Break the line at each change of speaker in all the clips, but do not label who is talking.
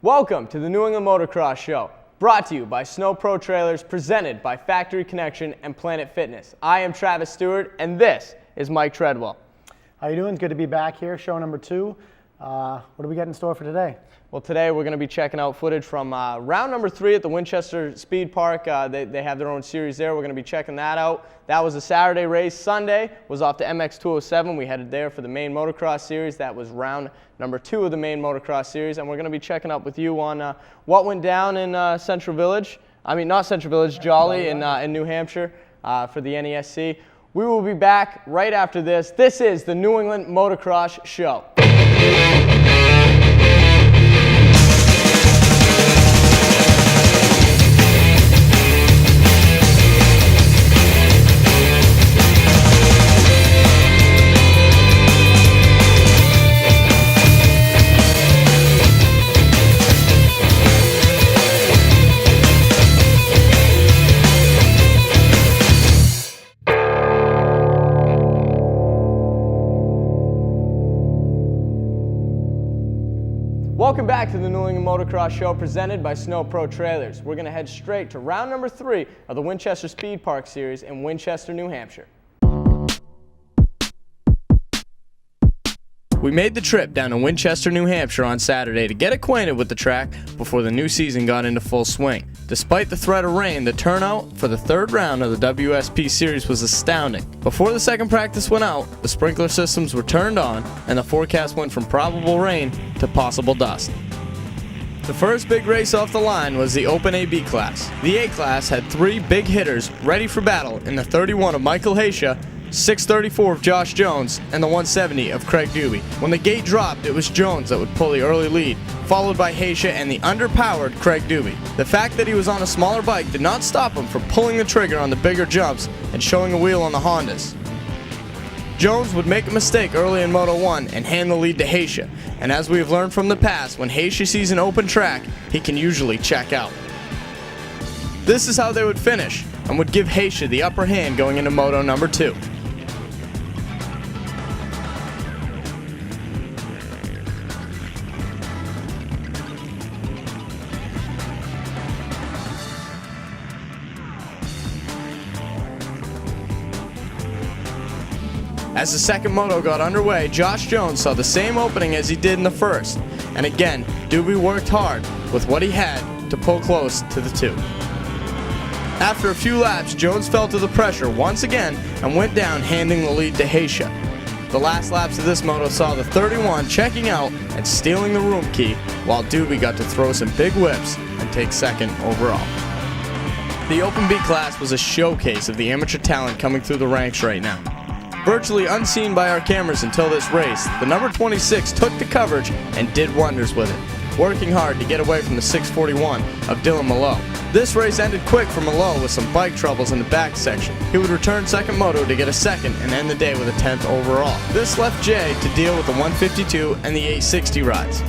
Welcome to the New England Motocross Show, brought to you by Snow Pro Trailers, presented by Factory Connection and Planet Fitness. I am Travis Stewart, and this is Mike Treadwell.
How you doing? Good to be back here, show number 2. What do we got in store for today?
Well, today we're going to be checking out footage from round number 3 at the Winchester Speed Park. They have their own series there. We're going to be checking that out. That was a Saturday race. Sunday was off to NEMXS 207. We headed there for the main motocross series. That was round number 2 of the main motocross series. And we're going to be checking up with you on what went down in Central Village. I mean, not Central Village, Jolly in New Hampshire for the NESC. We will be back right after this. This is the New England Motocross Show. Welcome back to the New England Motocross Show presented by Snow Pro Trailers. We're going to head straight to round number 3 of the Winchester Speed Park Series in Winchester, New Hampshire. We made the trip down to Winchester, New Hampshire on Saturday to get acquainted with the track before the new season got into full swing. Despite the threat of rain, the turnout for the third round of the WSP Series was astounding. Before the second practice went out, the sprinkler systems were turned on and the forecast went from probable rain to possible dust. The first big race off the line was the Open AB class. The A class had 3 big hitters ready for battle in the 31 of Michael Haysha, 634 of Josh Jones, and the 170 of Craig Doobie. When the gate dropped, it was Jones that would pull the early lead, followed by Haysha and the underpowered Craig Doobie. The fact that he was on a smaller bike did not stop him from pulling the trigger on the bigger jumps and showing a wheel on the Hondas. Jones would make a mistake early in Moto 1 and hand the lead to Haysha, and as we have learned from the past, when Haysha sees an open track, he can usually check out. This is how they would finish, and would give Haysha the upper hand going into Moto number 2. As the second moto got underway, Josh Jones saw the same opening as he did in the first, and again, Doobie worked hard with what he had to pull close to the 2. After a few laps, Jones fell to the pressure once again and went down, handing the lead to Haysha. The last laps of this moto saw the 31 checking out and stealing the room key, while Doobie got to throw some big whips and take second overall. The Open B class was a showcase of the amateur talent coming through the ranks right now. Virtually unseen by our cameras until this race, the number 26 took the coverage and did wonders with it, working hard to get away from the 641 of Dylan Mallow. This race ended quick for Mallow with some bike troubles in the back section. He would return second moto to get a second and end the day with a 10th overall. This left Jay to deal with the 152 and the 860 rides.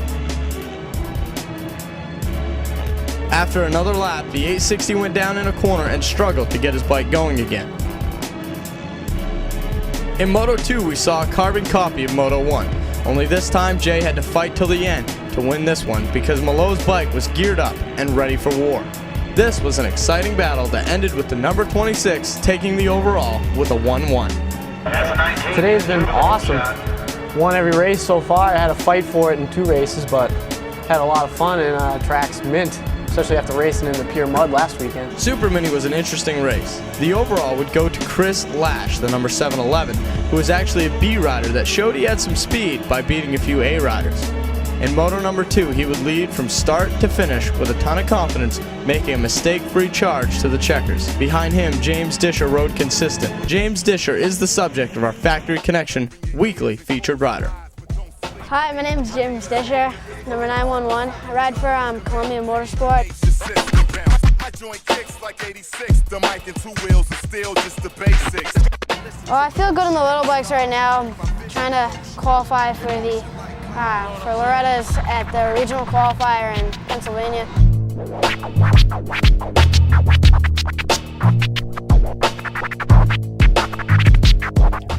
After another lap, the 860 went down in a corner and struggled to get his bike going again. In Moto 2, we saw a carbon copy of Moto 1, only this time Jay had to fight till the end to win this one because Mallow's bike was geared up and ready for war. This was an exciting battle that ended with the number 26 taking the overall with a 1-1.
Today's been awesome. Won every race so far. I had a fight for it in 2 races, but had a lot of fun, and track's mint, especially after racing in the pure mud last weekend.
Super Mini was an interesting race. The overall would go to Chris Lash, the number 711, who was actually a B rider that showed he had some speed by beating a few A riders. In Moto number 2, he would lead from start to finish with a ton of confidence, making a mistake-free charge to the checkers. Behind him, James Disher rode consistent. James Disher is the subject of our Factory Connection weekly featured rider.
Hi, my name is James Disher, number 911. I ride for Columbia Motorsport. Well, I feel good on the little bikes right now. I'm trying to qualify for the for Loretta's at the regional qualifier in Pennsylvania.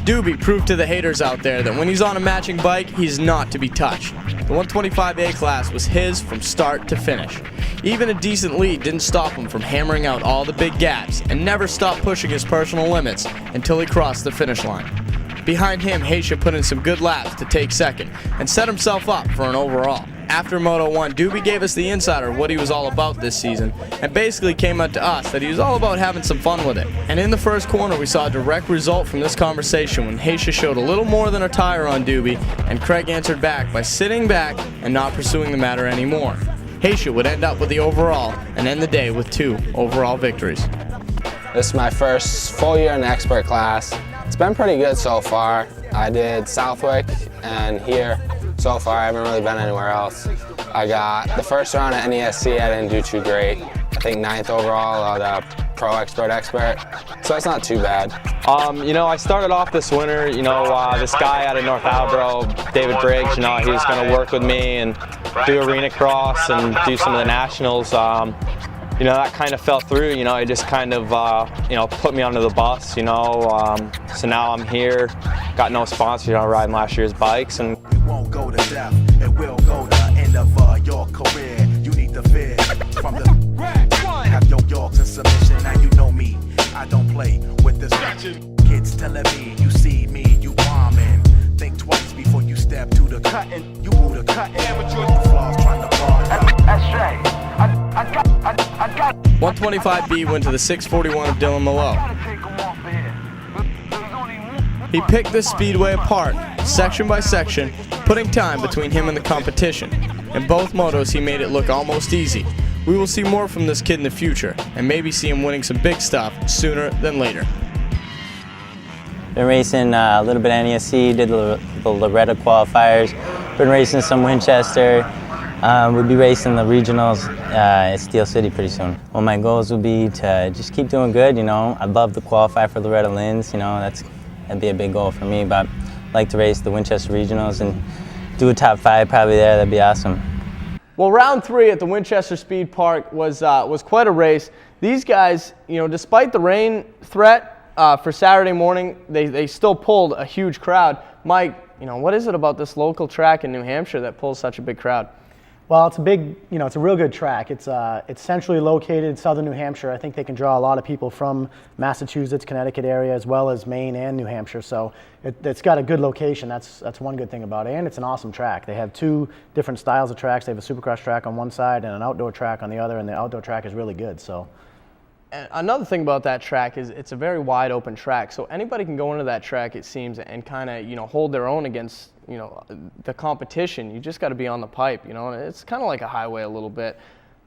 Doobie proved to the haters out there that when he's on a matching bike, he's not to be touched. The 125A class was his from start to finish. Even a decent lead didn't stop him from hammering out all the big gaps and never stopped pushing his personal limits until he crossed the finish line. Behind him, Haysha put in some good laps to take second and set himself up for an overall. After Moto 1, Doobie gave us the insider of what he was all about this season and basically came out to us that he was all about having some fun with it. And in the first corner, we saw a direct result from this conversation when Haysha showed a little more than a tire on Doobie, and Craig answered back by sitting back and not pursuing the matter anymore. Haysha would end up with the overall and end the day with 2 overall victories.
This is my first full year in the expert class. It's been pretty good so far. I did Southwick and here. So far, I haven't really been anywhere else. I got the first round at NESC, I didn't do too great. I think 9th overall on the Pro Expert, so it's not too bad.
I started off this winter, this guy out of North Attleboro, David Briggs, he was going to work with me and do arena cross and do some of the nationals. That kind of fell through, it just kind of, put me under the bus, so now I'm here, got no sponsor, riding last year's bikes. And
we won't go to death, it will go to end of your career. You need to fear from the have your Yorks in submission, now you know me, I don't play with this kids telling me, you see me, you bombing. Think twice before you step to the cutting, you who the cutting, the flaws trying to bar. That's right.
125B went to the 641 of Dylan Malone. He picked this speedway apart, section by section, putting time between him and the competition. In both motos, he made it look almost easy. We will see more from this kid in the future, and maybe see him winning some big stuff sooner than later.
Been racing a little bit of NESC, did the Loretta qualifiers, been racing some Winchester. We'll be racing the regionals at Steel City pretty soon. Well, my goals will be to just keep doing good, I'd love to qualify for Loretta Lynn's, that'd be a big goal for me, but I'd like to race the Winchester regionals and do a top 5 probably there, that'd be awesome.
Well, round 3 at the Winchester Speed Park was quite a race. These guys, despite the rain threat for Saturday morning, they still pulled a huge crowd. Mike, what is it about this local track in New Hampshire that pulls such a big crowd?
Well, it's a big, it's a real good track. It's centrally located, southern New Hampshire. I think they can draw a lot of people from Massachusetts, Connecticut area, as well as Maine and New Hampshire. So it's got a good location. That's one good thing about it. And it's an awesome track. They have 2 different styles of tracks. They have a supercross track on one side and an outdoor track on the other, and the outdoor track is really good. So.
And another thing about that track is it's a very wide open track, so anybody can go into that track, it seems, and kind of hold their own against the competition. You just got to be on the pipe, and it's kind of like a highway a little bit.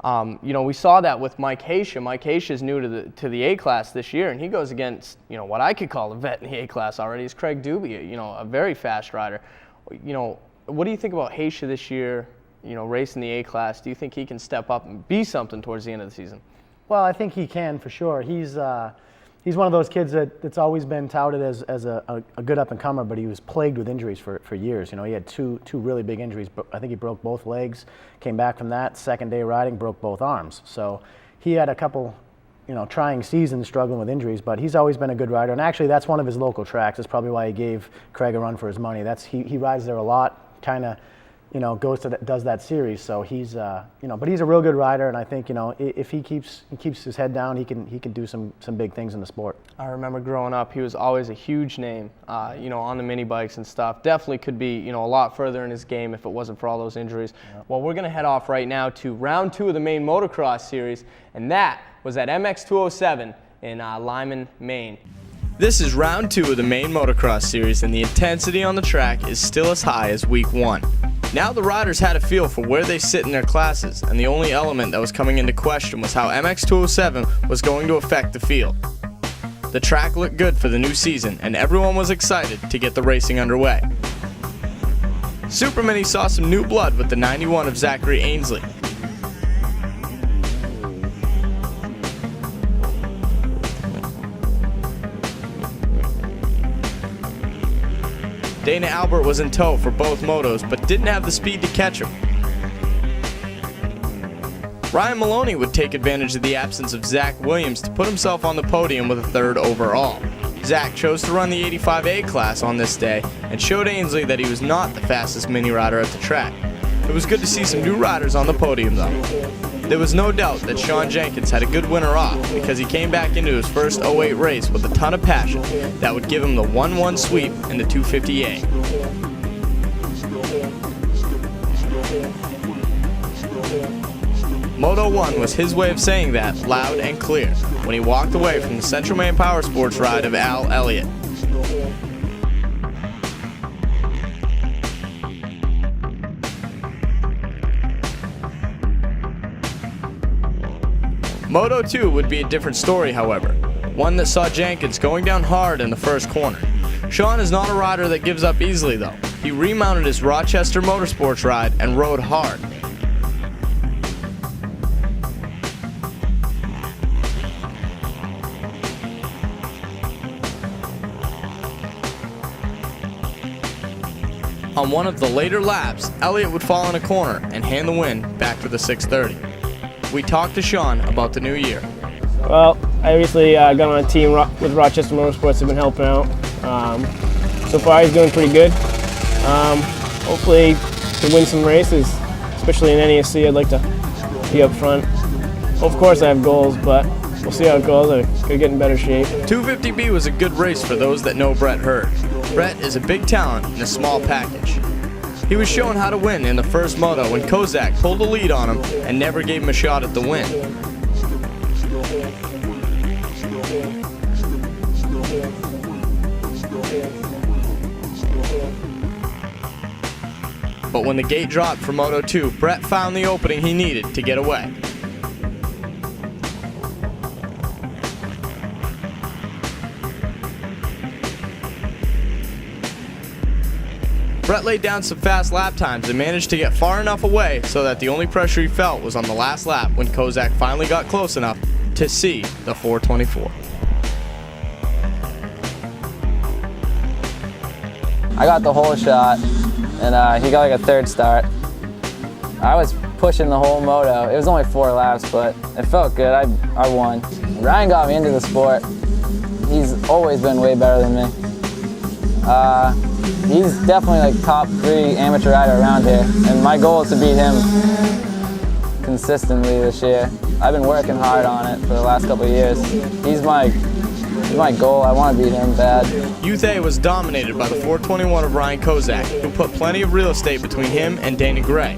We saw that with Mike Haysha. Mike Haysha is new to the A class this year, and he goes against what I could call a vet in the A class already. Is Craig Doobie, a very fast rider. What do you think about Haysha this year? Racing the A class. Do you think he can step up and be something towards the end of the season?
Well, I think he can for sure. He's one of those kids that's always been touted as a good up-and-comer, but he was plagued with injuries for years. He had two really big injuries. But I think he broke both legs, came back from that, second day riding, broke both arms. So he had a couple, trying seasons struggling with injuries, but he's always been a good rider. And actually, that's one of his local tracks. That's probably why he gave Craig a run for his money. He rides there a lot, kind of, does that series. So he's, but he's a real good rider, and I think, if he keeps his head down, he can do some big things in the sport.
I remember growing up, he was always a huge name, on the mini bikes and stuff. Definitely could be, a lot further in his game if it wasn't for all those injuries. Yep. Well, we're going to head off right now to round 2 of the main motocross series, and that was at NEMXS 207 in Lyman, Maine. This is round 2 of the main motocross series, and the intensity on the track is still as high as week 1. Now the riders had a feel for where they sit in their classes, and the only element that was coming into question was how NEMXS 207 was going to affect the field. The track looked good for the new season, and everyone was excited to get the racing underway. Super Mini saw some new blood with the 91 of Zachary Ainsley. Dana Albert was in tow for both motos, but didn't have the speed to catch him. Ryan Maloney would take advantage of the absence of Zach Williams to put himself on the podium with a 3rd overall. Zach chose to run the 85A class on this day and showed Ainsley that he was not the fastest mini rider at the track. It was good to see some new riders on the podium though. There was no doubt that Sean Jenkins had a good winner off because he came back into his first 08 race with a ton of passion that would give him the 1-1 sweep in the 250A. Moto 1 was his way of saying that loud and clear when he walked away from the Central Maine Power Sports ride of Al Elliott. Moto 2 would be a different story, however, one that saw Jenkins going down hard in the first corner. Sean is not a rider that gives up easily though. He remounted his Rochester Motorsports ride and rode hard. On one of the later laps, Elliott would fall in a corner and hand the win back to the 630. We talked to Sean about the new year.
Well, I obviously got on a team with Rochester Motorsports, have been helping out. So far he's doing pretty good. Hopefully to win some races, especially in NESC. I'd like to be up front. Of course I have goals, but we'll see how it goes. I could get in better shape. 250B
was a good race for those that know Brett Hurd. Brett is a big talent in a small package. He was shown how to win in the first moto when Kozak pulled the lead on him and never gave him a shot at the win. But when the gate dropped for Moto 2, Brett found the opening he needed to get away. Brett laid down some fast lap times and managed to get far enough away so that the only pressure he felt was on the last lap when Kozak finally got close enough to see the 424.
I got the whole shot, and he got like a third start. I was pushing the whole moto. It was only 4 laps, but it felt good. I won. Ryan got me into the sport. He's always been way better than me. He's definitely like top 3 amateur rider around here, and my goal is to beat him consistently this year. I've been working hard on it for the last couple of years. He's my goal. I want to beat him bad.
Youth A was dominated by the 421 of Ryan Kozak, who put plenty of real estate between him and Dana Gray.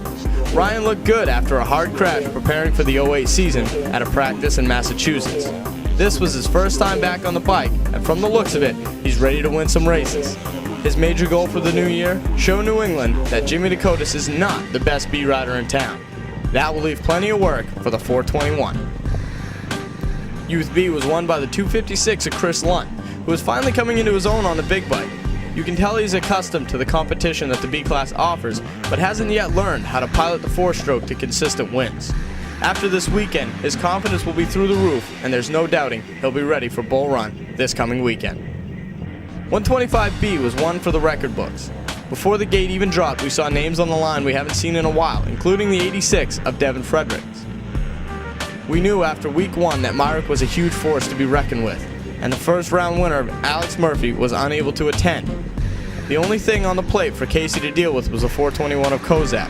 Ryan looked good after a hard crash preparing for the 08 season at a practice in Massachusetts. This was his first time back on the bike, and from the looks of it, he's ready to win some races. His major goal for the new year, show New England that Jimmy Dakotas is not the best B rider in town. That will leave plenty of work for the 421. Youth B was won by the 256 of Chris Lunt, who is finally coming into his own on the big bike. You can tell he's accustomed to the competition that the B class offers, but hasn't yet learned how to pilot the 4-stroke to consistent wins. After this weekend, his confidence will be through the roof, and there's no doubting he'll be ready for Bull Run this coming weekend. 125B was won for the record books. Before the gate even dropped, we saw names on the line we haven't seen in a while, including the 86 of Devin Fredericks. We knew after week 1 that Myrick was a huge force to be reckoned with, and the first round winner of Alex Murphy was unable to attend. The only thing on the plate for Casey to deal with was the 421 of Kozak.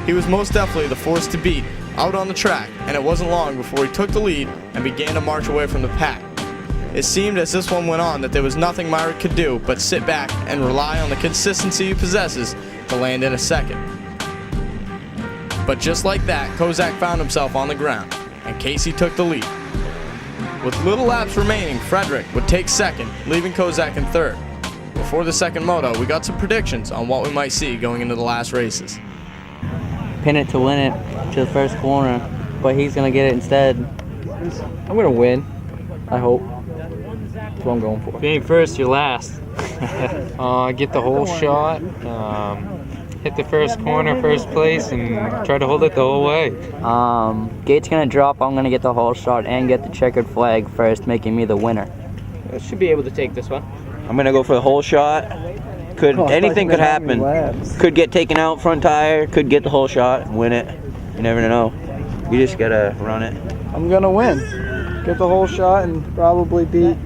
He was most definitely the force to beat out on the track, and it wasn't long before he took the lead and began to march away from the pack. It seemed as this one went on that there was nothing Myrick could do but sit back and rely on the consistency he possesses to land in a second. But just like that, Kozak found himself on the ground, and Casey took the lead. With little laps remaining, Frederick would take second, leaving Kozak in third. Before the second moto, we got some predictions on what we might see going into the last races.
Pin it to win it to the first corner, but he's going to get it instead. I'm going to win, I hope. That's what I'm going for.
If you ain't first, you're last. Get the whole shot, hit the first corner, first place, and try to hold it the whole way.
Gate's going to drop. I'm going to get the whole shot and get the checkered flag first, making me the winner.
I should be able to take this one.
I'm going to go for the whole shot. Anything could happen. Could get taken out front tire, could get the whole shot and win it. You never know. You just got to run it.
I'm going to win. Get the whole shot and probably beat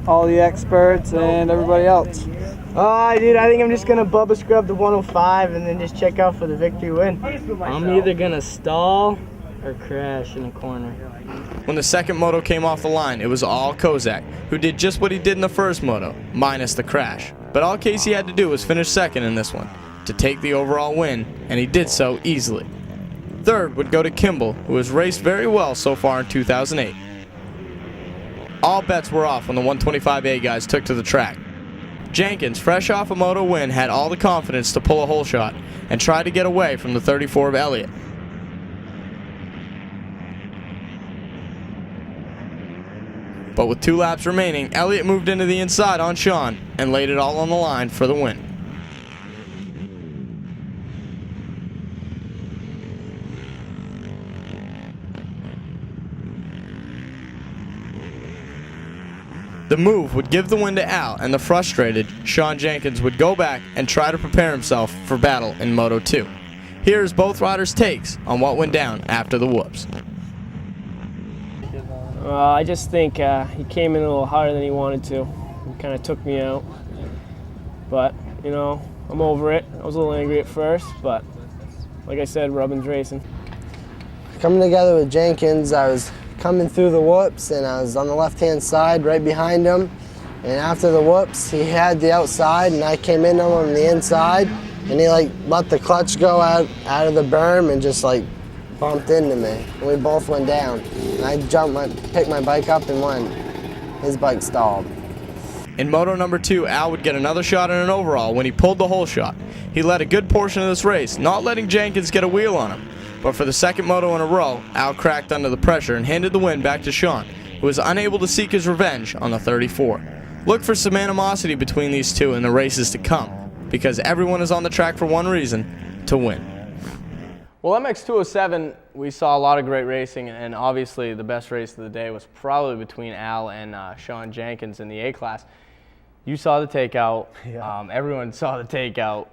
all the experts and everybody else.
Dude, I think I'm just gonna Bubba scrub the 105 and then just check out for the victory win.
I'm either gonna stall or crash in the corner.
When the second moto came off the line, it was all Kozak, who did just what he did in the first moto, minus the crash. But all Casey had to do was finish second in this one, to take the overall win, and he did so easily. Third would go to Kimball, who has raced very well so far in 2008. All bets were off when the 125A guys took to the track. Jenkins, fresh off a moto win, had all the confidence to pull a hole shot and try to get away from the 34 of Elliott. But with 2 laps remaining, Elliott moved into the inside on Sean and laid it all on the line for the win. The move would give the win to Al, and the frustrated Sean Jenkins would go back and try to prepare himself for battle in Moto 2. Here's both riders' takes on what went down after the whoops.
I just think he came in a little harder than he wanted to. He kind of took me out. But, you know, I'm over it. I was a little angry at first, but like I said, rubbing's racing.
Coming together with Jenkins, I was coming through the whoops and I was on the left-hand side right behind him. And after the whoops, he had the outside and I came in on the inside and he let the clutch go out of the berm and just bumped into me. And we both went down. And I picked my bike up and went. His bike stalled.
In Moto number 2, Al would get another shot in an overall when he pulled the hole shot. He led a good portion of this race, not letting Jenkins get a wheel on him. But for the second moto in a row, Al cracked under the pressure and handed the win back to Sean, who was unable to seek his revenge on the 34. Look for some animosity between these two in the races to come, because everyone is on the track for one reason: to win. Well, MX 207, we saw a lot of great racing, and obviously the best race of the day was probably between Al and Sean Jenkins in the A-Class. You saw the takeout.
Yeah.
Everyone saw the takeout.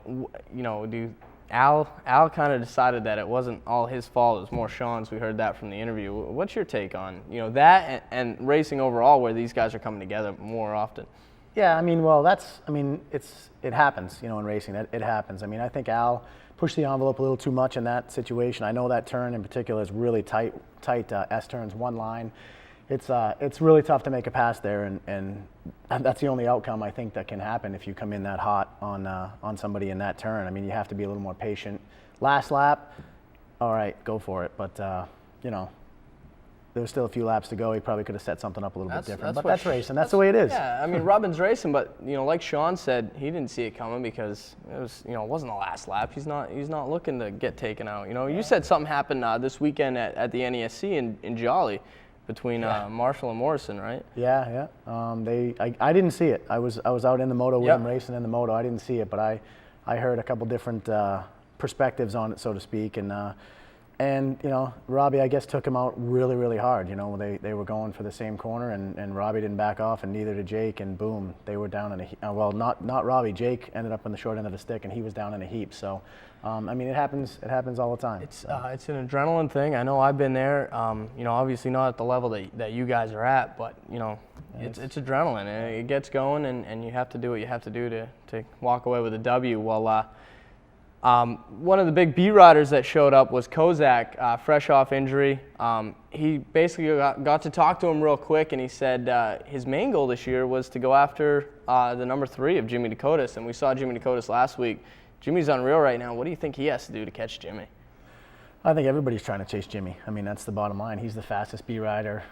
You know, Al kind of decided that it wasn't all his fault. It was more Sean's. We heard that from the interview. What's your take on that and racing overall, where these guys are coming together more often?
Yeah, I mean, well, it happens, in racing. It happens. I mean, I think Al pushed the envelope a little too much in that situation. I know that turn in particular is really tight S turns, one line. It's really tough to make a pass there, and that's the only outcome I think that can happen if you come in that hot on somebody in that turn. I mean, you have to be a little more patient. Last lap, all right, go for it. But there was still a few laps to go. He probably could have set something up a little bit different. But that's racing. That's the way it is.
Yeah, I mean, Robin's racing, but like Sean said, he didn't see it coming because it was it wasn't the last lap. He's not looking to get taken out. You said something happened this weekend at the NESC in Jolly between Marshall and Morrison, right?
Yeah. I didn't see it. I was out in the moto with him racing in the moto. I didn't see it, but I heard a couple different perspectives on it, so to speak, and Robbie, I guess, took him out really, really hard. They were going for the same corner, and Robbie didn't back off, and neither did Jake, and boom, they were down in a heap. Well, not Robbie. Jake ended up on the short end of the stick, and he was down in a heap. So, I mean, it happens all the time.
It's an adrenaline thing. I know I've been there. Obviously not at the level that you guys are at, but it's adrenaline, and it gets going, and you have to do what you have to do to walk away with a W. Well. One of the big B riders that showed up was Kozak, fresh off injury. He basically got to talk to him real quick, and he said his main goal this year was to go after the number 3 of Jimmy Dakotas, and we saw Jimmy Dakotas last week. Jimmy's unreal right now. What do you think he has to do to catch Jimmy?
I think everybody's trying to chase Jimmy. I mean, that's the bottom line. He's the fastest B rider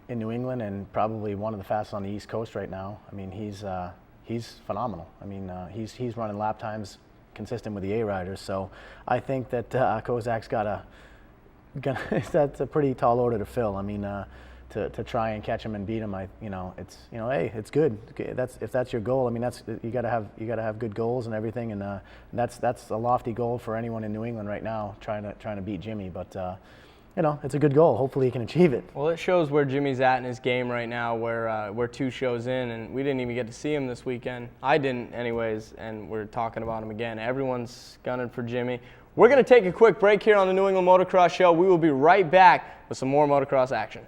in New England, and probably one of the fastest on the East Coast right now. I mean, he's phenomenal. I mean, he's running lap times consistent with the A riders, so I think that Kozak's that's a pretty tall order to fill. I mean, to try and catch him and beat him, hey, it's good. If that's your goal, I mean, you got to have good goals and everything, and that's a lofty goal for anyone in New England right now, trying to beat Jimmy, but. It's a good goal. Hopefully he can achieve it.
Well, it shows where Jimmy's at in his game right now, where we're 2 shows in, and we didn't even get to see him this weekend. I didn't anyways, and we're talking about him again. Everyone's gunning for Jimmy. We're going to take a quick break here on the New England Motocross Show. We will be right back with some more motocross action.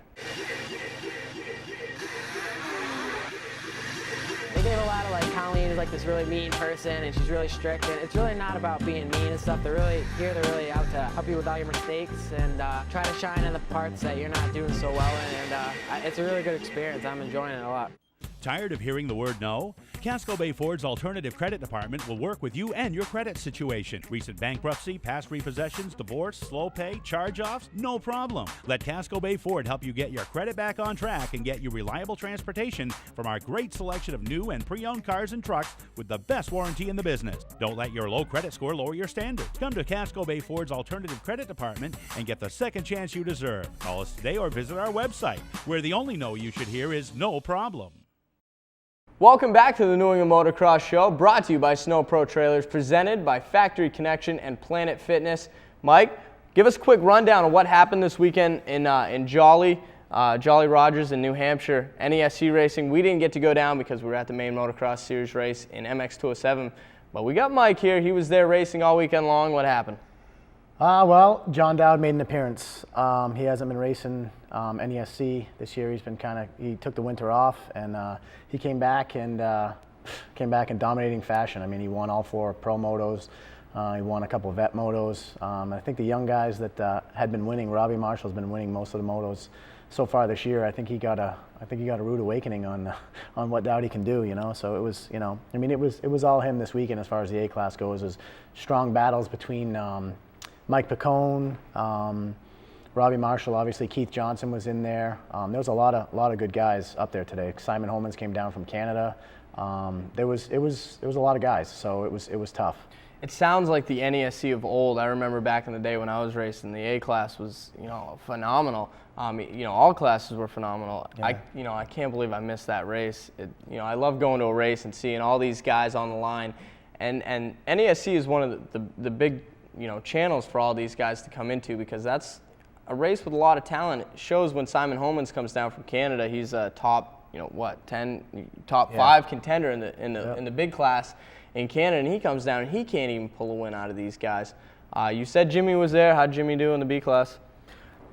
They did a lot of Colleen like this really mean person and she's really strict, and it's really not about being mean and stuff. They're really out to help you with all your mistakes and try to shine in the parts that you're not doing so well in, and it's a really good experience. I'm enjoying it a lot.
Tired of hearing the word no? Casco Bay Ford's Alternative Credit Department will work with you and your credit situation. Recent bankruptcy, past repossessions, divorce, slow pay, charge-offs, no problem. Let Casco Bay Ford help you get your credit back on track and get you reliable transportation from our great selection of new and pre-owned cars and trucks with the best warranty in the business. Don't let your low credit score lower your standards. Come to Casco Bay Ford's Alternative Credit Department and get the second chance you deserve. Call us today or visit our website, where the only no you should hear is no problem.
Welcome back to the New England Motocross Show, brought to you by Snow Pro Trailers, presented by Factory Connection and Planet Fitness. Mike, give us a quick rundown of what happened this weekend in Jolly Rogers in New Hampshire, NESC racing. We didn't get to go down because we were at the main Motocross Series race in MX 207, but we got Mike here. He was there racing all weekend long. What happened?
Well, John Dowd made an appearance. He hasn't been racing NESC this year. He took the winter off, and he came back in dominating fashion. I mean, he won all 4 pro motos. He won a couple of vet motos. I think the young guys that had been winning, Robbie Marshall's been winning most of the motos so far this year. I think he got a rude awakening on what Dowdy can do, you know. So it was, I mean, it was all him this weekend as far as the A class goes. It was strong battles between Mike Picone, Robbie Marshall, obviously Keith Johnson was in there. There was a lot of good guys up there today. Simon Holmans came down from Canada. It was a lot of guys, so it was tough.
It sounds like the NESC of old. I remember back in the day when I was racing, the A class was, phenomenal. All classes were phenomenal.
Yeah.
I can't believe I missed that race. I love going to a race and seeing all these guys on the line, and NESC is one of the big channels for all these guys to come into, because that's a race with a lot of talent. It shows when Simon Holmans comes down from Canada, he's a top 5 contender in the big class in Canada, and he comes down and he can't even pull a win out of these guys. You said Jimmy was there. How'd Jimmy do in the B class?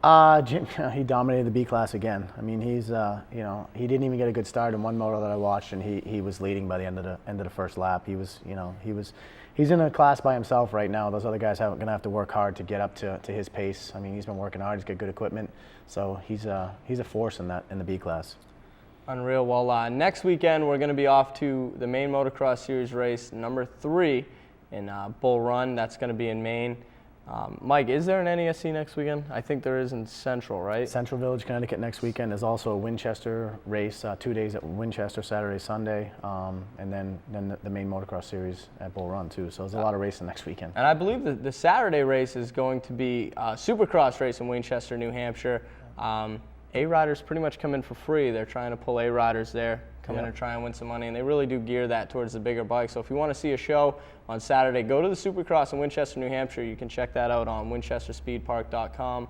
He dominated the B class again. I mean, he's he didn't even get a good start in one moto that I watched, and he was leading by the end of the first lap. He's in a class by himself right now. Those other guys are going to have to work hard to get up to his pace. I mean, he's been working hard. He's got good equipment, so he's a force in the B class.
Unreal. Well, next weekend we're going to be off to the Maine Motocross Series race number 3 in Bull Run. That's going to be in Maine. Mike, is there an NESC next weekend? I think there is in Central, right?
Central Village, Connecticut next weekend. There's also a Winchester race, 2 days at Winchester, Saturday, Sunday, and then the main motocross series at Bull Run too. So there's a lot of racing next weekend.
And I believe that the Saturday race is going to be a Supercross race in Winchester, New Hampshire. A-Riders pretty much come in for free. They're trying to pull A-Riders there, come in and try and win some money, and they really do gear that towards the bigger bikes. So if you want to see a show on Saturday, go to the Supercross in Winchester, New Hampshire. You can check that out on winchesterspeedpark.com.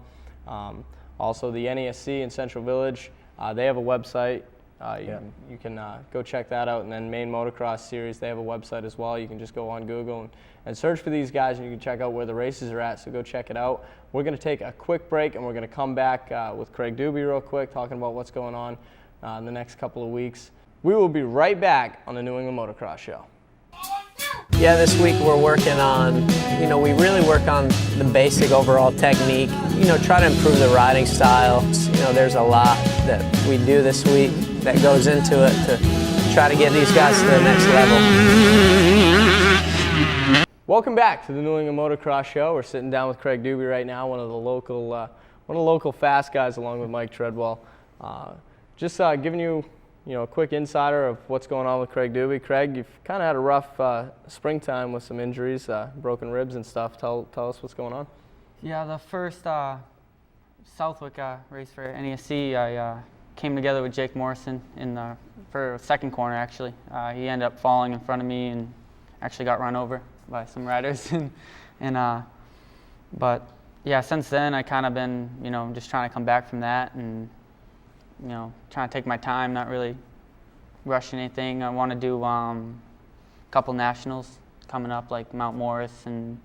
Also, the NESC in Central Village, they have a website. You can go check that out. And then Maine Motocross Series, they have a website as well. You can just go on Google and search for these guys, and you can check out where the races are at, so go check it out. We're going to take a quick break, and we're going to come back with Craig Doobie real quick, talking about what's going on in the next couple of weeks. We will be right back on the New England Motocross Show.
Yeah, this week we're working on, we really work on the basic overall technique, try to improve the riding style. There's a lot that we do this week that goes into it to try to get these guys to the next level.
Welcome back to the New England Motocross Show. We're sitting down with Craig Doobie right now, one of the local fast guys, along with Mike Treadwell. Just giving you, a quick insider of what's going on with Craig Doobie. Craig, you've kind of had a rough springtime with some injuries, broken ribs and stuff. Tell us what's going on.
Yeah, the first Southwick race for NESC, I came together with Jake Morrison for a second corner, actually. He ended up falling in front of me and actually got run over by some riders. But yeah, since then I kind of been, just trying to come back from that and, trying to take my time, not really rushing anything. I want to do a couple nationals coming up, like Mount Morris, and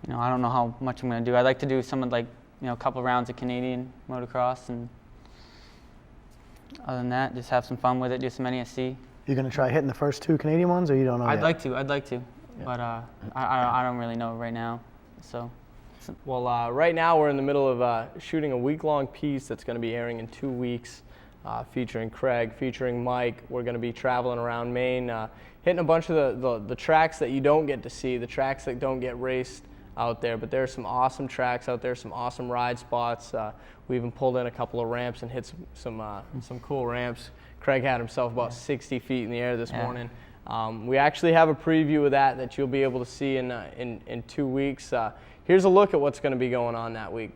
I don't know how much I'm going to do. I'd like to do some of a couple rounds of Canadian motocross, and other than that, just have some fun with it, do some NESC.
You gonna try hitting the first 2 Canadian ones, or you don't know
I'd
yet?
like to, yeah. But I don't really know right now. So.
Well, right now we're in the middle of shooting a week-long piece that's going to be airing in 2 weeks, featuring Craig, featuring Mike. We're going to be traveling around Maine, hitting a bunch of the tracks that you don't get to see, the tracks that don't get raced out there. But there are some awesome tracks out there, some awesome ride spots. We even pulled in a couple of ramps and hit some cool ramps. Craig had himself about 60 feet in the air this morning. We actually have a preview of that you'll be able to see in 2 weeks. Here's a look at what's going to be going on that week.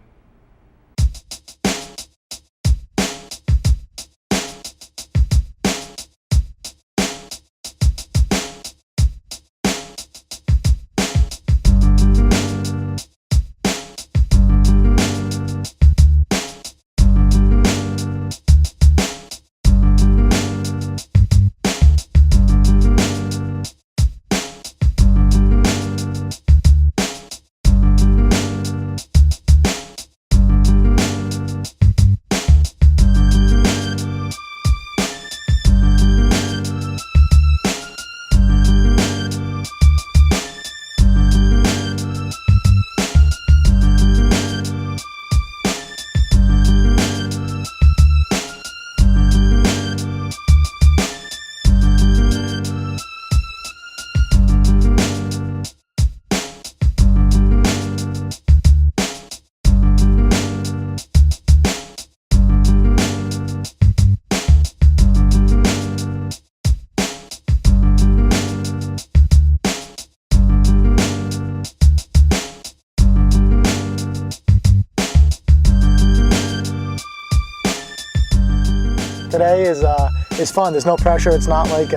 Today is fun. There's no pressure. It's not like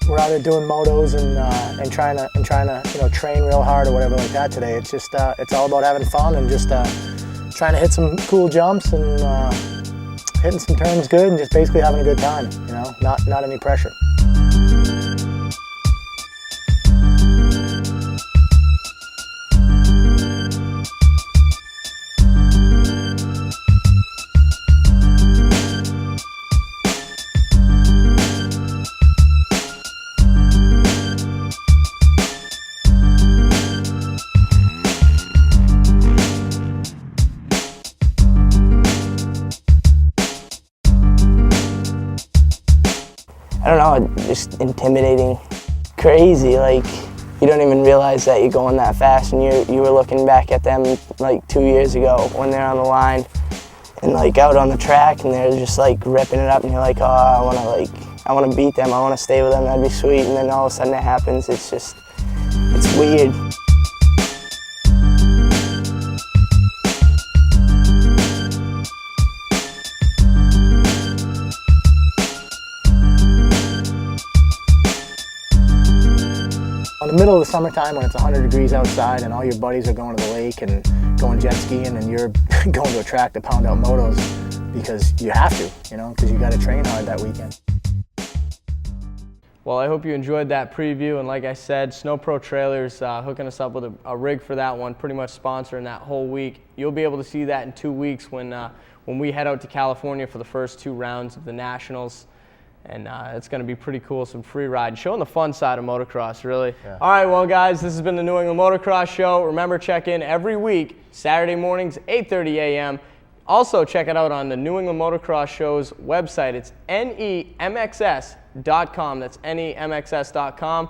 we're out there doing motos and trying to train real hard or whatever like that. Today it's just it's all about having fun and just trying to hit some cool jumps and hitting some turns good and just basically having a good time. Not any pressure.
I don't know, just intimidating, crazy. Like, you don't even realize that you're going that fast, and you were looking back at them like 2 years ago when they're on the line and like out on the track, and they're just like ripping it up, and you're like, oh, I want to beat them, I want to stay with them, that'd be sweet. And then all of a sudden it happens. It's weird.
In the middle of the summertime when it's 100 degrees outside and all your buddies are going to the lake and going jet skiing and you're going to a track to pound out motos because you have to, because you got to train hard that weekend.
Well, I hope you enjoyed that preview, and like I said, Snow Pro Trailers hooking us up with a rig for that one, pretty much sponsoring that whole week. You'll be able to see that in 2 weeks when we head out to California for the first 2 rounds of the Nationals. And it's going to be pretty cool, some free ride, showing the fun side of motocross, really. Yeah. All right, well, guys, this has been the New England Motocross Show. Remember, check in every week, Saturday mornings, 8:30 a.m. Also, check it out on the New England Motocross Show's website. It's NEMXS.com. That's NEMXS.com.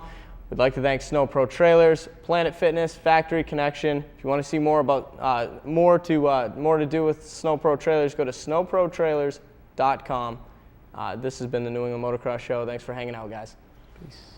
We'd like to thank Snow Pro Trailers, Planet Fitness, Factory Connection. If you want to see more about more to do with Snow Pro Trailers, go to snowprotrailers.com. This has been the New England Motocross Show. Thanks for hanging out, guys. Peace.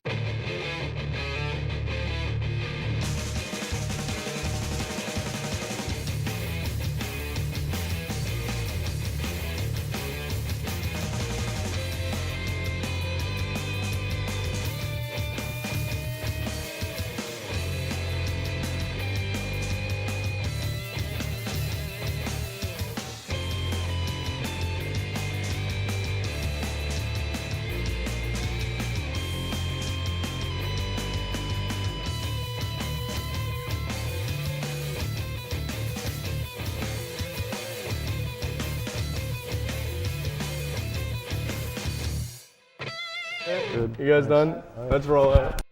You guys done? Let's roll out.